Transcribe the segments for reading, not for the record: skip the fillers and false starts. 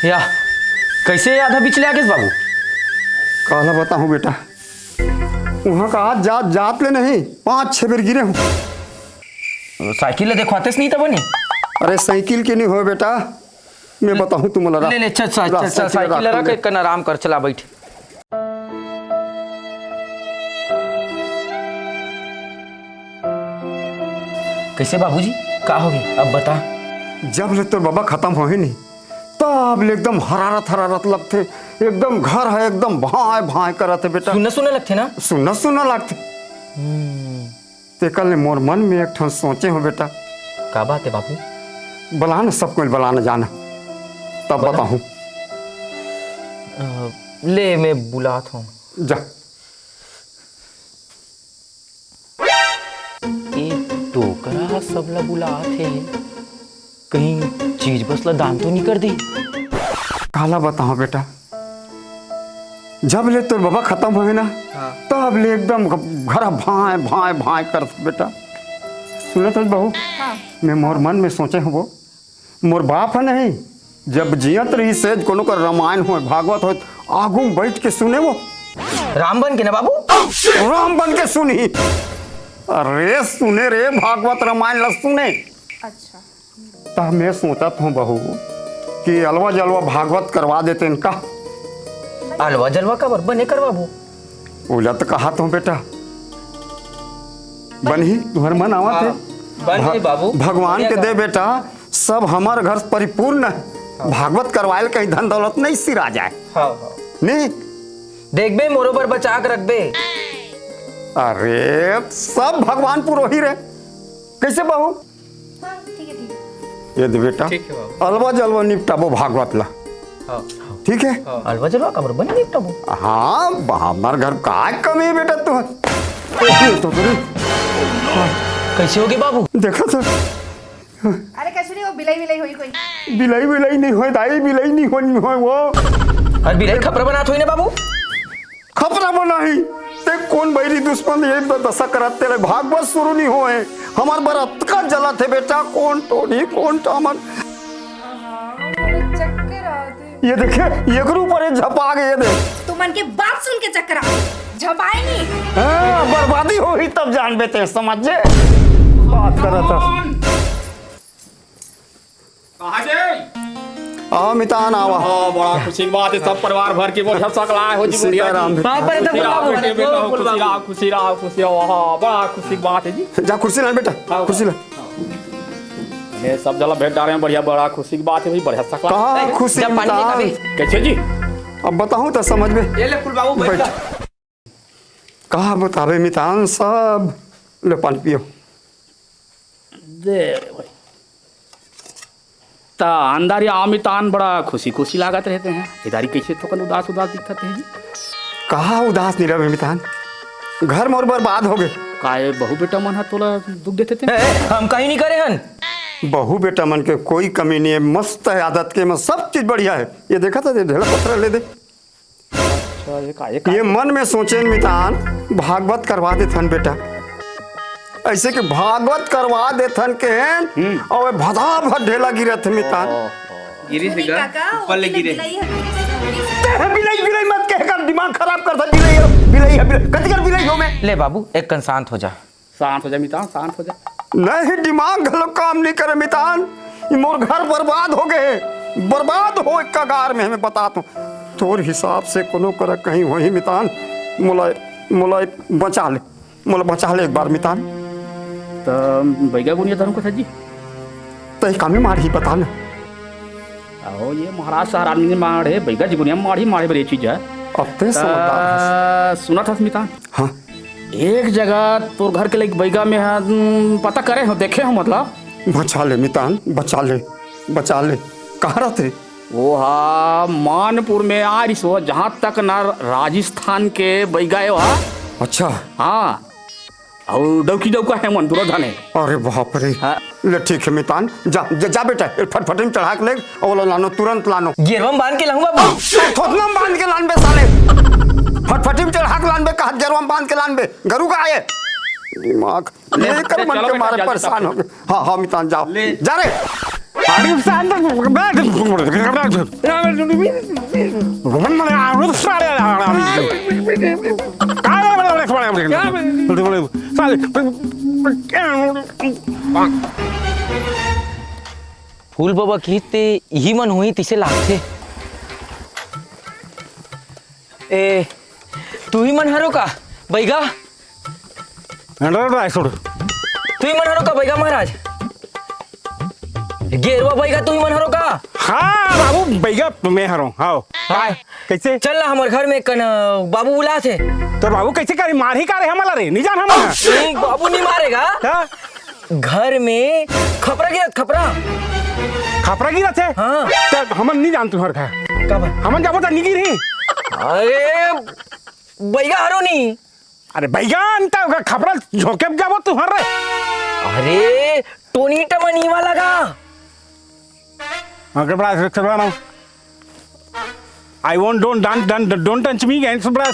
या कैसे याद है बिचले आगे बाबू? काला बताऊँ बेटा, वहाँ का आज जात जात ले नहीं 5-6 बेर गिरे हूँ। साइकिल देखवाते नहीं तब नहीं? अरे साइकिल के नहीं हो बेटा, मैं बताऊँ तुम्हारा। ले चल साइकिल रख एक आराम कर, चला बैठ। कैसे बाबूजी का हो गई अब बता। जब ले तो बाबा खत्म हो ही नहीं तब ले एकदम हरारत लगते, एकदम घर है एकदम भाई भाई करते बेटा। सुनने लगते ना? सुनना लगते। ते कल मोर मन में एक ठन सोचे हो बेटा। का बात है बाबू? बुलाना सबको, बुलाना जाना तब बताऊँ। ले मैं बुलाता हूँ। जा टोकरा सबला बुलात है, कहीं चीज बसला दान तो नहीं कर दी? काला बताओ बेटा, जब ले तो बाबा खत्म हुए ना तब ले एकदम घर भाई भाई भाई कर बेटा। सुनत है बहू? मैं मोर मन में सोचे हूँ वो मोर बाप है नहीं, जब जियत रही से कोनो का रामायण हो भागवत हो आगू बैठ के सुने वो। राम बन के ना बाबू? राम बन के सुनी। अरे सुने रे भागवत रामायण ल सुने। अच्छा। तब मैं सोचत हूँ बहू कि अलवा जलवा भागवत करवा देते इनका। अलवा जलवा का बने कर बाबू? बोला तो कहा तो बेटा बनी तुम्हारे मन आवा थे। बन बाबू भगवान के दे बेटा, सब हमारे घर परिपूर्ण है। भागवत करवाए कहीं धन दौलत नहीं सिरा जाए। नहीं देख बे मोरो पर बचा कर रख बे। अरे सब भगवान पुरोहित है। कैसे बहू? ये दे बेटा, अलवा जलवा निपटाबो भागवत ला। ठीक है? अलवा जलवा कबर बने निपटाबो। हाँ हमारे घर का कमी है बेटा तो कैसे होगी बाबू? देखा था। अरे कसुरी वो बिलाई हुई कोई? बिलाई नहीं हो दाई, बिलाई नहीं हो वो। अरे बिलाई खपरा बनात हुई ना बाबू? खपरा बनाई ते कौन बैरी दुश्मन ये दशा करते रहे। भागवत शुरू नहीं होए हमार बरत का जला थे बेटा। कौन टोनी कौन टामन चक्कर आते। ये देखे ये गुरु पर झपा गए दे। तू मन के बात सुन के चक्कर झपाए नहीं। हाँ बर्बादी हो ही तब जान बेते समझ जे बात करता। कहाँ गए? आओ मितान आवा। हाँ बड़ा खुशी की बात है, सब परिवार भर के बहुत सकला है हो जी। सीताराम खुशी रहो। हाँ बड़ा खुशी की बात है जी। जा कुर्सी ला बेटा, कुर्सी ला। ये सब जला भेंट डाले हैं, बढ़िया बड़ा खुशी की बात है भाई। बढ़िया सकला कहाँ खुशी मितान? कैसे जी? अब बताऊँ तो समझ में। ये ले फुल बाबू बैठ। कहाँ बतावे मितान? सब ले पानी पियो। दे भाई ता अंदर आमितान बड़ा खुशी लागत रहते हैं। इधारी कैसे तो कल उदास दिखते हैं जी। कहाँ उदास नहीं रहे मितान, घर मोर बर्बाद हो गए। काहे बहू बेटा मन है तोला दुख देते थे? हम कहीं नहीं करे हन। बहू बेटा मन के कोई कमी नहीं है, मस्त है आदत के में सब चीज बढ़िया है। ये देखा था ढेला पत्थर ले दे। अच्छा ये मन में सोचे मितान भागवत करवा दे थन बेटा। ऐसे कि भागवत करवा दे थन के और भदा भद ढेला गिरत है मितान। गिरी से ऊपर ले गिरे। बिलाई मत कह कर दिमाग खराब कर था। बिलाई कति कर बिलाई हो में। ले बाबू एक कन शांत हो जा। शांत हो जा मितान, शांत हो जा। नहीं दिमाग गलत काम नहीं करे मितान। मोर घर बर्बाद हो गए, बर्बाद हो एक कगार में। हमें बता तू तोर हिसाब से कोनो कर कहीं वही मितान। मुलाय बचा ले एक बार मितान। तो बैगा गुनिया धर्म को था जी तो काम ही मार ही बता ना। आओ ये महाराज सारानी ने मारे बैगा जी गुनिया मारे बड़ी चीज है। अब ते समझदार सुना था स्मिता। हाँ एक जगह तो घर के लिए बैगा में है, पता करे हो देखे हो मतलब। बचा ले मितान, बचा ले। कहाँ रहते? वो हाँ मानपुर में आरिस हो, जहाँ तक ना राजस्थान के बैगा है। अच्छा हाँ और डौका है मन दुर्योधन है। अरे बाप रे। ले ठीक है मितान, जा बेटा फटफटी में चढ़ा के ले और लानो, तुरंत लानो। गिरवम बांध के लाऊं बाबू? थोतना बांध के लान बे साले। फटफटी में चढ़ा के लान बे, कहा गिरवम बांध के लान बे। गरु का आए दिमाग लेकर मन के मारे परेशान हो गए। हाँ मितान जाओ जा रे। फूल बाबा की ते ही मन हुई तिसे लागते ए तू ही मन हरो का बैगा तू ही मन हरो का बैगा महाराज गेरवा बैगा तू ही मन हरो का हाँ बाबू बैगा मैं हरो हाँ कैसे चल ना हमारे घर में कन बाबू बुला थे तो बाबू कैसे करे मार ही करे हमला रे नहीं जान हम नहीं बाबू नहीं मारेगा घर में खपरा गिरा खपरा खपरा गिरा थे हाँ तो हम नहीं जान तुम्हार का कब हम जाबो तो निगिर ही अरे बैगा हरो नहीं अरे बैगा अंता खपरा झोंके जाबो तुम्हार रे अरे टोनी टमनी वाला का अगर बड़ा चलवा ना I want don't touch me guys बड़ा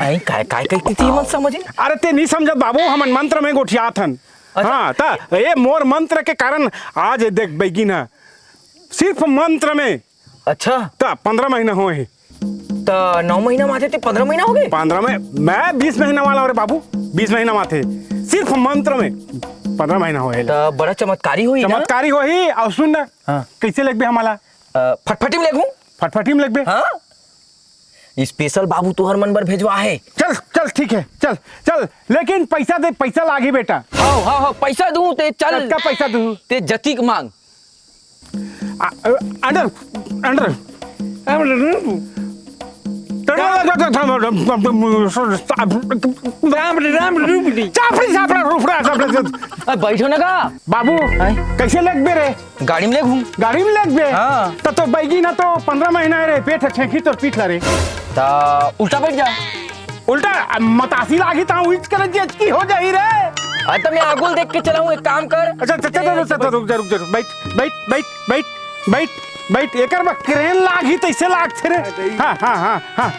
आई काय थी मत समझे अरे ते नहीं समझ बाबू हम मंत्र में गोठिया थन हाँ ता ये मोर मंत्र के कारण आज देख बैगी ना सिर्फ मंत्र में अच्छा ता 15 महीना हुए हैं तो 9 महीना माथे थे 15 महीना हो गए 15 में मैं 20 महीना वाला और बाबू 20 महीना माथे सिर्फ मंत्र में 15 महीना हुए तो बड़ा चमत्कारी हुई ना चमत्कारी हो ही और सुन ना हाँ। कैसे लगबे हमारा फटफटी में लगूं फटफटी में लगबे हाँ स्पेशल बाबू तुहर मन बर भेजवा है चल चल ठीक है चल चल लेकिन पैसा दे पैसा लागी बेटा हाँ हाँ हाँ पैसा दूं ते चल कितना पैसा दूं ते जतीक मांग अंडर अंडर बैठो ना का बाबू कैसे लगबे रे गाड़ी में ले घूम गाड़ी में लगबे हाँ। तो बैगी ना तो 15 महीना है रे पेट छेकी तो पीठ ला रे ता उल्टा बैठ जा उल्टा मतासी लागी ता उइच कर की हो जाई रे अरे तो मैं आगुल देख के चलाऊं एक काम कर अच्छा चल रुक जा बैठ बैठ बैठ बैठ बैठ बैठ एकर बा क्रेन लागी तैसे लागथे रे हां हां हां हां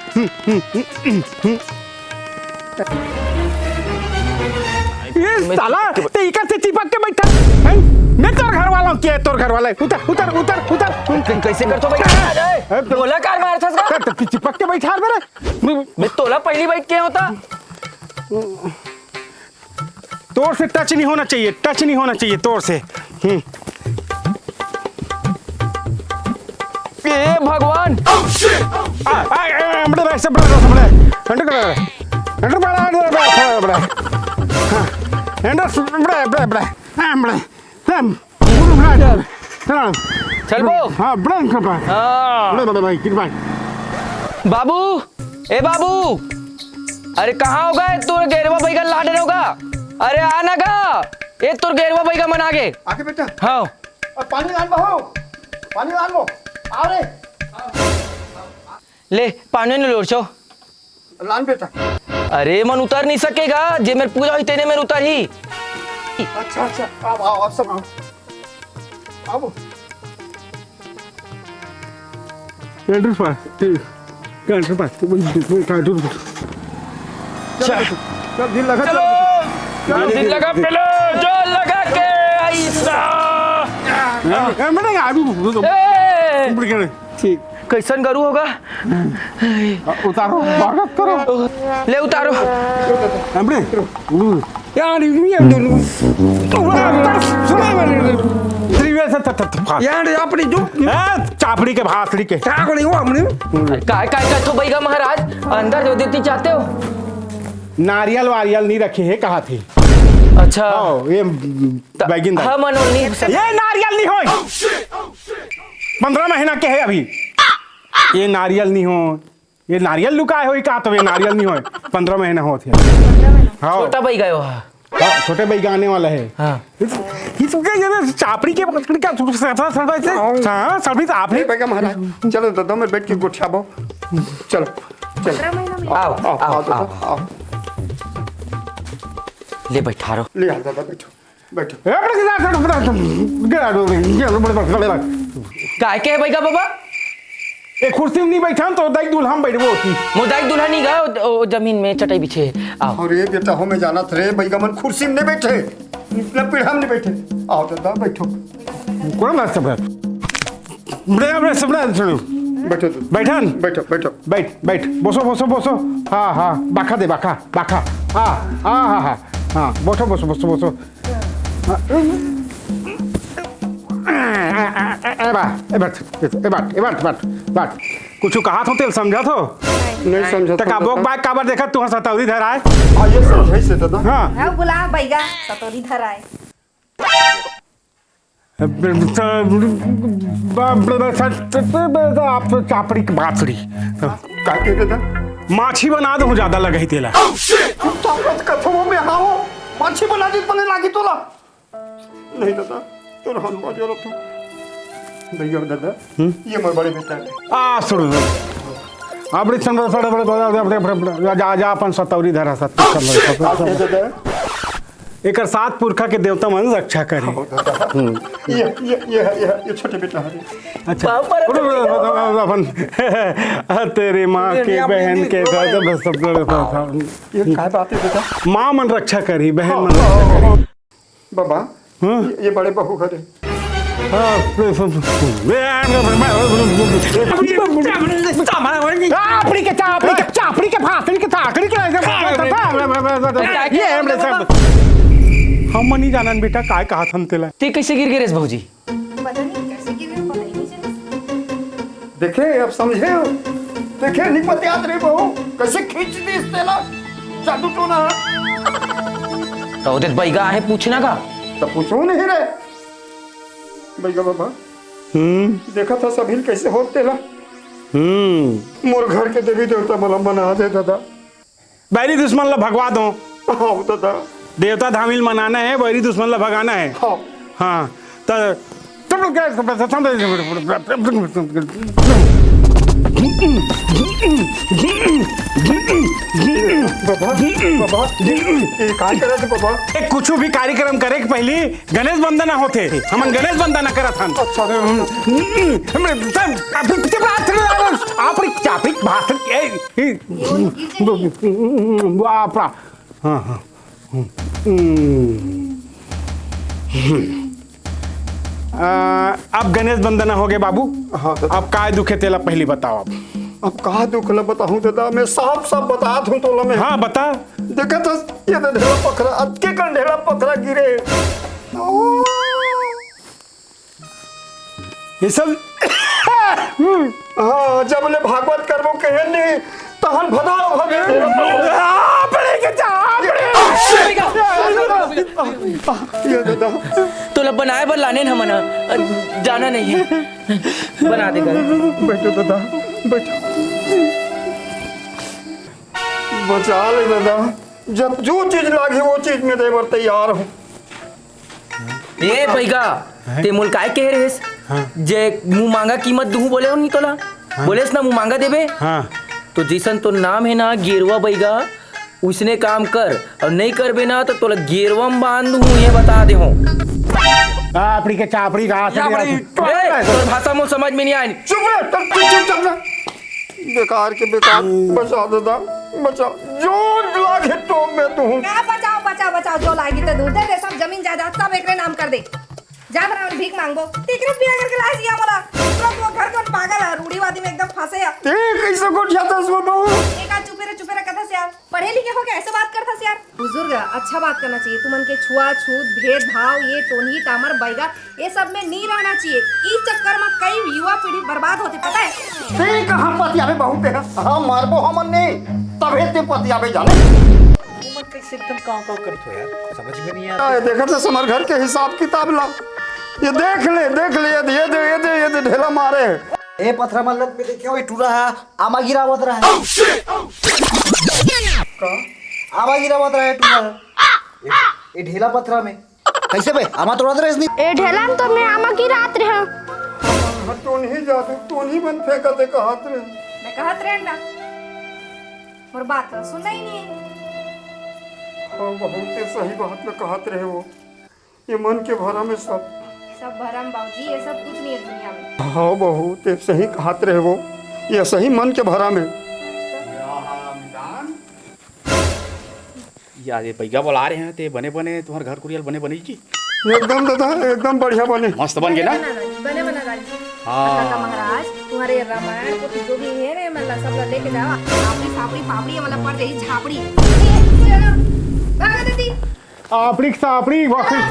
ये साला ते इकर से चिपक के बैठा हैं मैं तोर घर वाला के तोर घर वाला उतर उतर उतर उतर कैसे कर तो बैठ जाए तोला कार मार थस का तो चिपक के बैठा मेरे मैं तोला पहली बैठ के होता तोर से टच नहीं होना चाहिए तोर से ए भगवान चल बो बाबू ए बाबू अरे कहाँ होगा तोर गेरवा भाई का लाडन होगा अरे आना का ए तोर गेरवा भाई का मन आगे आके बेटा हाँ पानी लान बहो पानी लान बो आ रे ले पानी नहीं लोड़ छो लान बेटा अरे मन उतर नहीं सकेगा जे मेरे पूजा हुई तेने मेरे उतर ही अच्छा अच्छा आओ सब आओ आओ कैंटर पास चल दिल लगा चलो दिल लगा पेलो जो लगा के ऐसा ठीक कैसन गरु होगा उतारो स्वागत करो ले उतारो हमरे यार यार अपनी जो चापड़ी के भासड़ी के क्या नहीं हुआ हमने काय काय का तो भैया महाराज अंदर जो देती चाहते हो नारियल वारियल नहीं रखे है कहा थे अच्छा ये बैगिन हाँ मनो नहीं ये नारियल नहीं हो 15 महीना के है अभी ये नारियल नहीं हो ये नारियल लुकाए हो का तो ये नारियल नहीं हो 15 महीना हो थे हाँ छोटा भाई गए हो छोटे भाई का आने वाला है हाँ ये तो क्या चापड़ी के क्या सर्विस आपने बेगा महाराज चलो दादा में बैठ के गुठिया बो चलो चलो 15 महीना में आओ आओ आओ दादा आओ आओ ले बैठा रहो ले आ दादा बैठो बैठो काय के है भैया बाबा एक कुर्सी में नहीं बैठा तो दाई दूल्हा में बैठबो होती मोदाई दुल्हा नहीं गया जमीन में चटाई बिछे आओ अरे बेटा हो मैं जाना थे बैगा मन कुर्सी में नहीं बैठे पीढ़ा में नहीं बैठे आओ दादा बैठो कौन ना सब सुनो बैठो तू बैठन बैठो बैठो बैठ बैठ बोसो बोसो बोसो हाँ हाँ बाखा दे बाखा बाखा हाँ हाँ हाँ हाँ हाँ बोसो बोसो बोसो बोसो बैठ कुछ कहा तो तेल समझा तो नहीं समझा तक बोक बाइक काबर देखा तू सतौरी धर आए आइए समझाई से दादा हाँ हाँ बुला बैगा सतोरी धर आए आप तो चापड़ी की बात सुनी का के दादा माछी बना दो ज्यादा लगे ही तेला ताकत कथमो में आओ माछी बना दी पने लागी तोला नहीं दादा तो रहन बाजो तो भैया दादा ये मोर बड़े बेटा है आ सुन आपड़ी चंद्र थोड़े बड़े जा जा अपन सतौरी धरा सत कर लो दादा एक सात पुरखा के देवता मन रक्षा करे ये छोटे बेटा है अच्छा अपन तेरी माँ के बहन के ये काय बात है बेटा माँ मन रक्षा करी बहन मन रक्षा करी बाबा ये बड़े बहू घरे हम नहीं जानन बेटा काय कहा हम तेला ते कैसे गिर गए रेस भाजी पता नहीं कैसे गिर गए पता ही नहीं चला देखे अब समझे हो देखे नहीं पता याद रही बहू कैसे खींच दी इस तेला जादू टोना तो उदित बैगा है पूछना का तब पूछो नहीं रे भैया बाबा देखा था सभी कैसे हो तेला मोर घर के देवी देवता मला बना दे दादा बैरी दुश्मन ला भगवा दो हाँ दादा देवता धामिल मनाना है बैरी दुश्मन ला भगाना है हाँ हाँ तो तुम लोग क्या बाबा बाबा ये काय करे थे बाबा कुछ भी कार्यक्रम करे के पहले गणेश वंदना होते हमन गणेश वंदना करत हन आपरी चापी भाषण आपरा हाँ हाँ अब गणेश वंदना हो गए बाबू हाँ दादा। अब काय दुखे तेला पहले बताओ अब कहा दुख ला बताऊं दादा मैं साफ साफ बता दूं तो मैं हाँ बता देखा था ये तो ढेला पकड़ा अटके का ढेला पकड़ा गिरे ये सब हाँ जब ले भागवत करबो कहे नहीं तहन भदाओ भगे ये दादा तो लब बनाए बर लाने न मना जाना नहीं है बना देगा बैठो दादा बैठो बचा ले दादा जब जो चीज लागी वो चीज में दे बर तैयार हूँ ए बैगा ते मोल काय कह रेस जे मुंह मांगा कीमत दूं बोले हो नहीं तोला बोलेस ना मुंह मांगा देबे हाँ तो जिसन तो नाम है ना गेरवा बैगा उसने काम कर और नहीं करबे ना तो तोला गेरवा में बांध दूं ये बता दे हो आपड़ी के चापड़ी का तो भाषा में समझ में नहीं आई चुप रह चुप रह बेकार के बेकार बचा दादा बचा जो लागे तो मैं दूं क्या बचाओ बचाओ बचाओ जो लाएगी तो दूध दे सब जमीन जायदाद सब एकरे नाम कर दे जा बना भीख मांगबो टिकरे पिया करके लाए दिया मोला पूरा वो घर कौन पागल है रूढ़ीवादी में एकदम फंसे है ते कैसे को जाता है बहू एक आज चुपे रे कथा से यार पढ़े लिखे हो क्या ऐसे बात करता से यार बुजुर्ग अच्छा बात करना चाहिए तुमन के छुआछूत भेदभाव ये टोनी टामर बैगा ये सब में नहीं रहना चाहिए इस चक्कर में कई युवा पीढ़ी बर्बाद होती पता है ते कहां पतियाबे बहू के हां मारबो हमन ने तबे ते पतियाबे जाने कैसे एकदम काव करत हो यार समझ में नहीं आता देखा था समर घर के हिसाब किताब ला ये देख ले ये दे ढेला मारे ए पथरा मल्लत पे देखियो ये टूरा है आमा गिरावत रहा है का आमा गिरावत रहा है टूरा ये ढेला पथरा में कैसे बे आमा तोड़त रहे इसनी ए ढेला में तो मैं आमा की रात रहा तो नहीं जाते तो नहीं बन फेंका दे कहत रे मैं कहत रहे ना और बात सुनना ही नहीं है हाँ बहुत सही बात में कहत रहे वो ये मन के भरा में सब भरम बाबूजी ये सब कुछ नहीं है दुनिया में हाँ बहुत सही कहत रहे वो ये सही मन के भरा में यार ये पैगा बोला रहे हैं ते बने बने तुम्हारे घर कुरियल बने बनी जी एकदम दादा एकदम बढ़िया बने। मस्त बन गए ना। बने बना राजी। काका महाराज तुम्हारे रामायण को जो भी है ना मतलब सब लोग लेके जाओ। पापड़ी पापड़ी पापड़ी वाला पड़ जाएगी झापड़ी। भागा दीदी। आपड़ी सापड़ी वापस